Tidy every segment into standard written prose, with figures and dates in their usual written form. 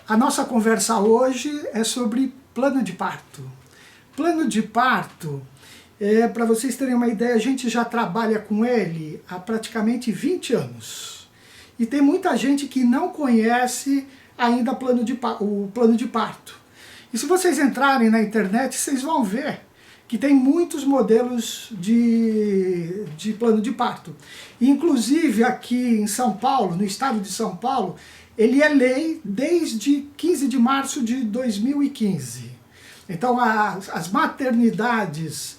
A nossa conversa hoje é sobre plano de parto. Plano de parto, para vocês terem uma ideia, a gente já trabalha com ele há praticamente 20 anos. E tem muita gente que não conhece ainda o plano de parto. E se vocês entrarem na internet, vocês vão ver que tem muitos modelos de plano de parto. Inclusive aqui em São Paulo, no estado de São Paulo, ele é lei desde 15 de março de 2015. Então as maternidades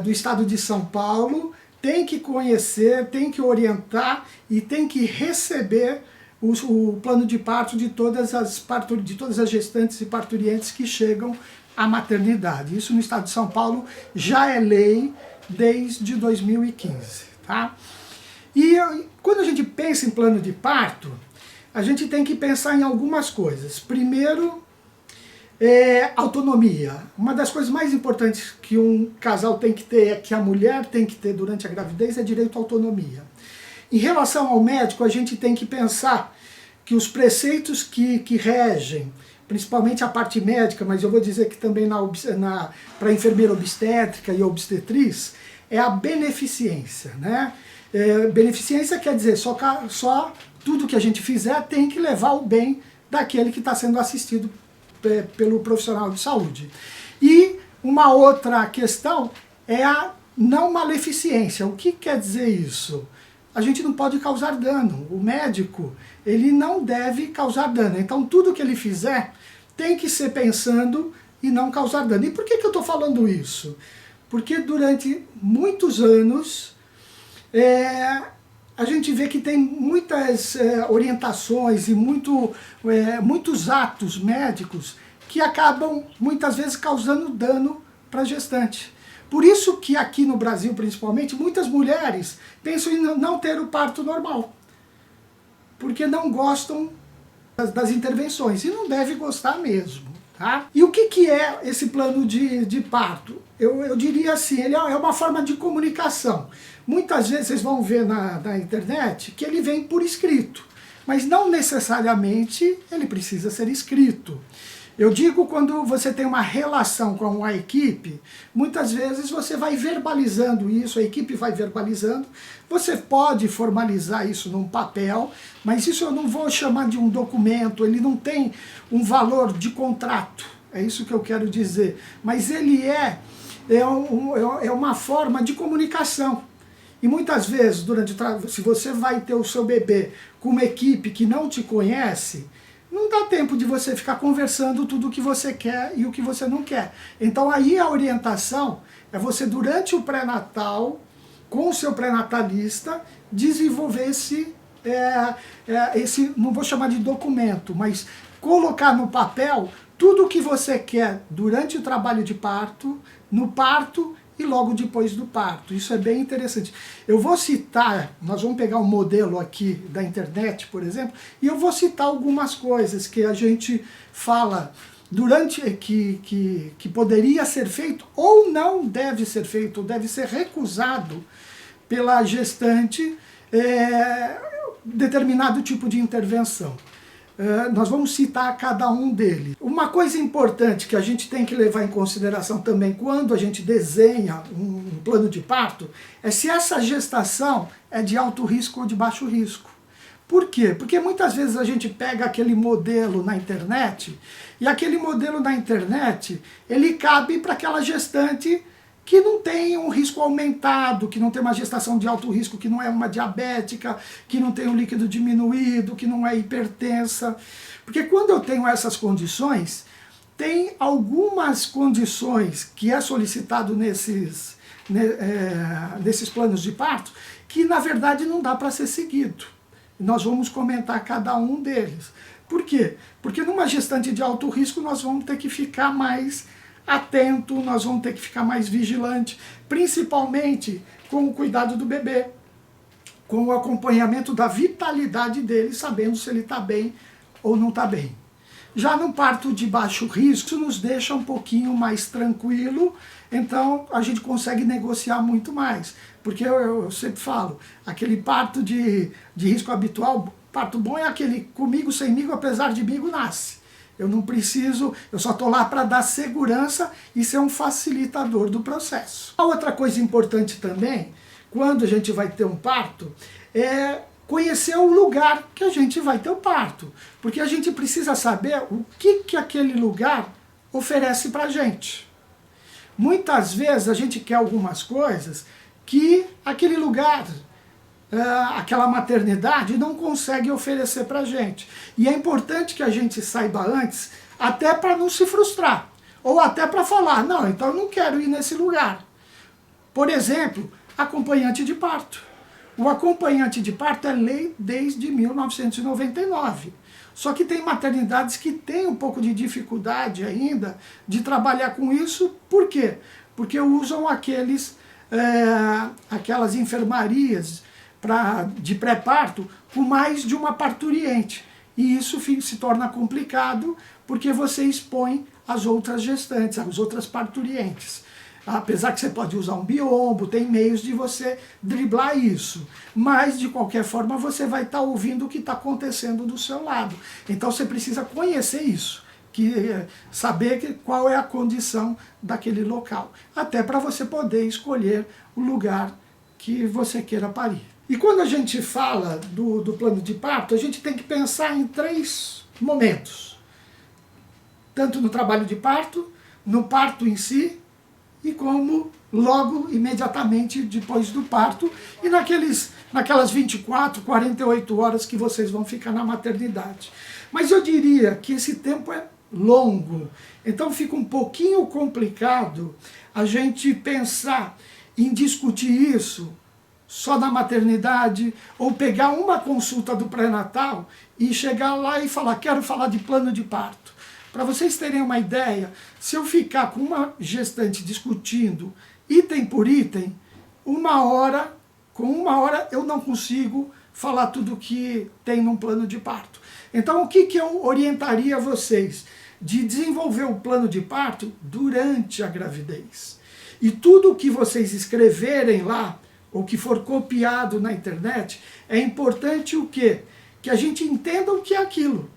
do estado de São Paulo têm que conhecer, têm que orientar e têm que receber o plano de parto de todas as gestantes e parturientes que chegam à maternidade. Isso no estado de São Paulo já é lei desde 2015. Tá? E quando a gente pensa em plano de parto, a gente tem que pensar em algumas coisas. Primeiro, autonomia. Uma das coisas mais importantes que um casal tem que ter, que a mulher tem que ter durante a gravidez, é direito à autonomia. Em relação ao médico, a gente tem que pensar que os preceitos que regem, principalmente a parte médica, mas eu vou dizer que também para enfermeira obstétrica e obstetriz, é a beneficência. Né? Beneficência quer dizer só tudo que a gente fizer tem que levar o bem daquele que está sendo assistido pelo profissional de saúde. E uma outra questão é a não maleficência. O que quer dizer isso? A gente não pode causar dano. O médico, ele não deve causar dano. Então tudo que ele fizer tem que ser pensando e não causar dano. E por que eu estou falando isso? Porque durante muitos anos a gente vê que tem muitas orientações e muitos atos médicos que acabam muitas vezes causando dano para a gestante. Por isso que aqui no Brasil, principalmente, muitas mulheres pensam em não ter o parto normal, porque não gostam das intervenções, e não deve gostar mesmo. Tá? E o que é esse plano de parto? Eu diria assim, ele é uma forma de comunicação. Muitas vezes vocês vão ver na internet que ele vem por escrito, mas não necessariamente ele precisa ser escrito. Eu digo quando você tem uma relação com a equipe, muitas vezes você vai verbalizando isso, a equipe vai verbalizando, você pode formalizar isso num papel, mas isso eu não vou chamar de um documento, ele não tem um valor de contrato, é isso que eu quero dizer, mas ele é uma forma de comunicação. E muitas vezes, se você vai ter o seu bebê com uma equipe que não te conhece, não dá tempo de você ficar conversando tudo o que você quer e o que você não quer. Então aí a orientação é você, durante o pré-natal, com o seu pré-natalista, desenvolver esse, não vou chamar de documento, mas colocar no papel tudo o que você quer durante o trabalho de parto, no parto e logo depois do parto. Isso é bem interessante. Eu vou citar, nós vamos pegar um modelo aqui da internet, por exemplo, e eu vou citar algumas coisas que a gente fala que poderia ser feito ou não deve ser feito, ou deve ser recusado pela gestante determinado tipo de intervenção. Nós vamos citar cada um deles. Uma coisa importante que a gente tem que levar em consideração também quando a gente desenha um plano de parto é se essa gestação é de alto risco ou de baixo risco. Por quê? Porque muitas vezes a gente pega aquele modelo na internet e aquele modelo na internet ele cabe para aquela gestante que não tem um risco aumentado, que não tem uma gestação de alto risco, que não é uma diabética, que não tem um líquido diminuído, que não é hipertensa. Porque quando eu tenho essas condições, tem algumas condições que é solicitado nesses planos de parto, que na verdade não dá para ser seguido. Nós vamos comentar cada um deles. Por quê? Porque numa gestante de alto risco nós vamos ter que ficar mais atento, nós vamos ter que ficar mais vigilante, principalmente com o cuidado do bebê, com o acompanhamento da vitalidade dele, sabendo se ele está bem ou não está bem. Já no parto de baixo risco, isso nos deixa um pouquinho mais tranquilo, então a gente consegue negociar muito mais. Porque eu sempre falo, aquele parto de risco habitual, Parto bom é aquele comigo, semigo, apesar de migo, nasce. Eu não preciso, eu só estou lá para dar segurança e ser um facilitador do processo. A outra coisa importante também, quando a gente vai ter um parto, é conhecer o lugar que a gente vai ter o parto. Porque a gente precisa saber o que aquele lugar oferece para a gente. Muitas vezes a gente quer algumas coisas que aquele lugar, aquela maternidade não consegue oferecer para a gente. E é importante que a gente saiba antes, até para não se frustrar. Ou até para falar, não, então eu não quero ir nesse lugar. Por exemplo, acompanhante de parto. O acompanhante de parto é lei desde 1999. Só que tem maternidades que têm um pouco de dificuldade ainda de trabalhar com isso. Por quê? Porque usam aquelas enfermarias de pré-parto com mais de uma parturiente. E isso se torna complicado porque você expõe as outras gestantes, as outras parturientes. Apesar que você pode usar um biombo, tem meios de você driblar isso. Mas, de qualquer forma, você vai estar ouvindo o que está acontecendo do seu lado. Então, você precisa conhecer isso, saber qual é a condição daquele local. Até para você poder escolher o lugar que você queira parir. E quando a gente fala do plano de parto, a gente tem que pensar em 3 momentos. Tanto no trabalho de parto, no parto em si, e como logo, imediatamente depois do parto, e naquelas 24, 48 horas que vocês vão ficar na maternidade. Mas eu diria que esse tempo é longo, então fica um pouquinho complicado a gente pensar em discutir isso só na maternidade, ou pegar uma consulta do pré-natal e chegar lá e falar, quero falar de plano de parto. Para vocês terem uma ideia, se eu ficar com uma gestante discutindo item por item, com uma hora eu não consigo falar tudo o que tem num plano de parto. Então o que eu orientaria vocês? De desenvolver o plano de parto durante a gravidez. E tudo o que vocês escreverem lá, ou que for copiado na internet, é importante o quê? Que a gente entenda o que é aquilo.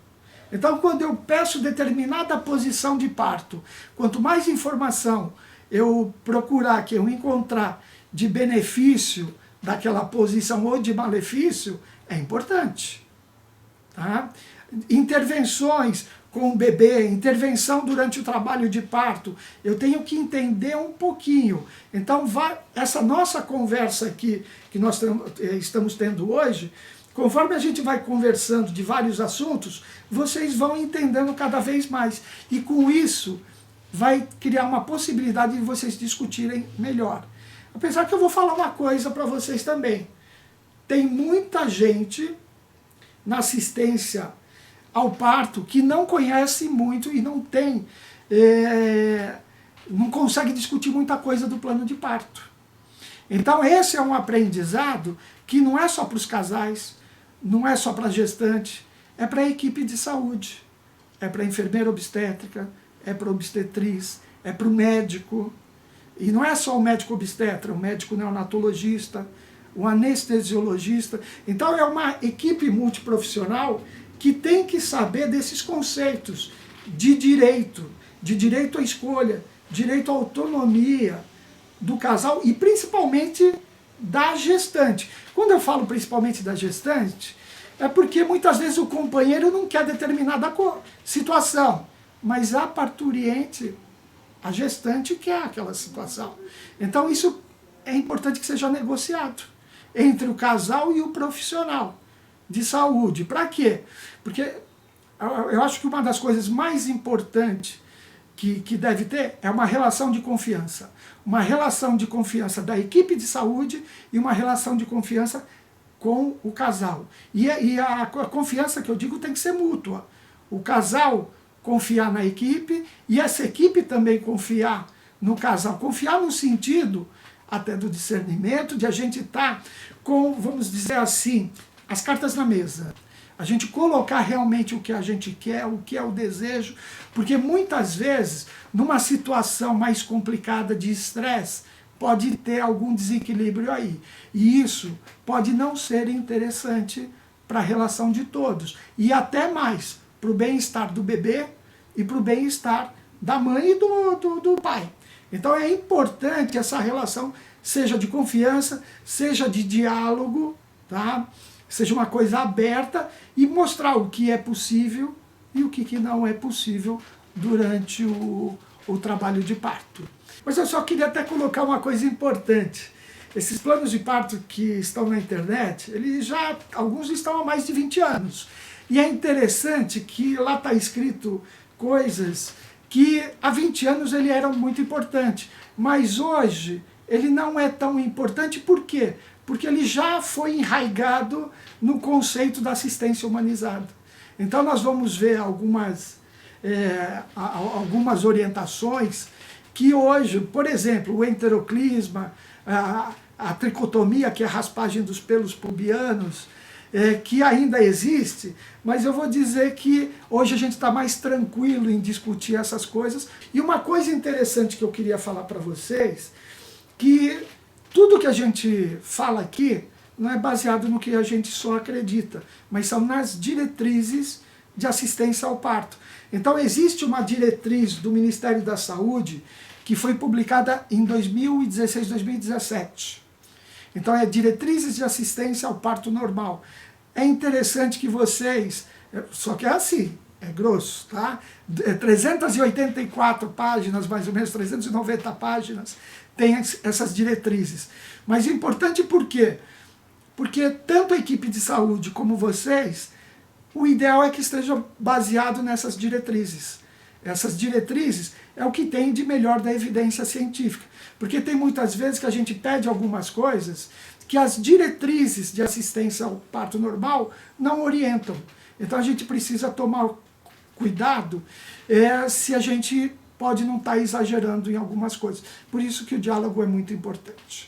Então, quando eu peço determinada posição de parto, quanto mais informação eu procurar, que eu encontrar de benefício daquela posição ou de malefício, é importante. Tá? Intervenções com o bebê, intervenção durante o trabalho de parto, eu tenho que entender um pouquinho. Então, essa nossa conversa aqui, que nós estamos tendo hoje, conforme a gente vai conversando de vários assuntos, vocês vão entendendo cada vez mais. E com isso, vai criar uma possibilidade de vocês discutirem melhor. Apesar que eu vou falar uma coisa para vocês também. Tem muita gente na assistência ao parto que não conhece muito e não tem, não consegue discutir muita coisa do plano de parto. Então esse é um aprendizado que não é só para os casais, não é só para a gestante, é para a equipe de saúde, é para a enfermeira obstétrica, é para a obstetriz, é para o médico. E não é só o médico obstetra, o médico neonatologista, o anestesiologista. Então é uma equipe multiprofissional que tem que saber desses conceitos de direito à escolha, direito à autonomia do casal e principalmente da gestante. Quando eu falo principalmente da gestante, é porque muitas vezes o companheiro não quer determinada situação, mas a parturiente, a gestante quer aquela situação. Então isso é importante que seja negociado entre o casal e o profissional de saúde. Para quê? Porque eu acho que uma das coisas mais importantes que deve ter é uma relação de confiança. Uma relação de confiança da equipe de saúde e uma relação de confiança com o casal. E a confiança que eu digo tem que ser mútua. O casal confiar na equipe e essa equipe também confiar no casal. Confiar no sentido até do discernimento, de a gente estar com, vamos dizer assim, as cartas na mesa. A gente colocar realmente o que a gente quer, o que é o desejo, porque muitas vezes, numa situação mais complicada de estresse, pode ter algum desequilíbrio aí. E isso pode não ser interessante para a relação de todos, e até mais, para o bem-estar do bebê e para o bem-estar da mãe e do pai. Então é importante que essa relação seja de confiança, seja de diálogo, tá? Seja uma coisa aberta e mostrar o que é possível e o que não é possível durante o trabalho de parto. Mas eu só queria até colocar uma coisa importante. Esses planos de parto que estão na internet, alguns estão há mais de 20 anos. E é interessante que lá está escrito coisas que há 20 anos ele era muito importante, mas hoje ele não é tão importante. Por quê? Porque ele já foi enraizado no conceito da assistência humanizada. Então nós vamos ver algumas orientações que hoje, por exemplo, o enteroclisma, a tricotomia, que é a raspagem dos pelos pubianos, que ainda existe, mas eu vou dizer que hoje a gente está mais tranquilo em discutir essas coisas. E uma coisa interessante que eu queria falar para vocês, que tudo que a gente fala aqui não é baseado no que a gente só acredita, mas são nas diretrizes de assistência ao parto. Então existe uma diretriz do Ministério da Saúde que foi publicada em 2016, 2017. Então é diretrizes de assistência ao parto normal. É interessante que vocês, só que é assim, é grosso, tá? 384 páginas, mais ou menos 390 páginas, tem essas diretrizes. Mas é importante por quê? Porque tanto a equipe de saúde como vocês, o ideal é que esteja baseado nessas diretrizes. Essas diretrizes é o que tem de melhor da evidência científica. Porque tem muitas vezes que a gente pede algumas coisas que as diretrizes de assistência ao parto normal não orientam. Então a gente precisa tomar cuidado se a gente pode não estar exagerando em algumas coisas. Por isso que o diálogo é muito importante.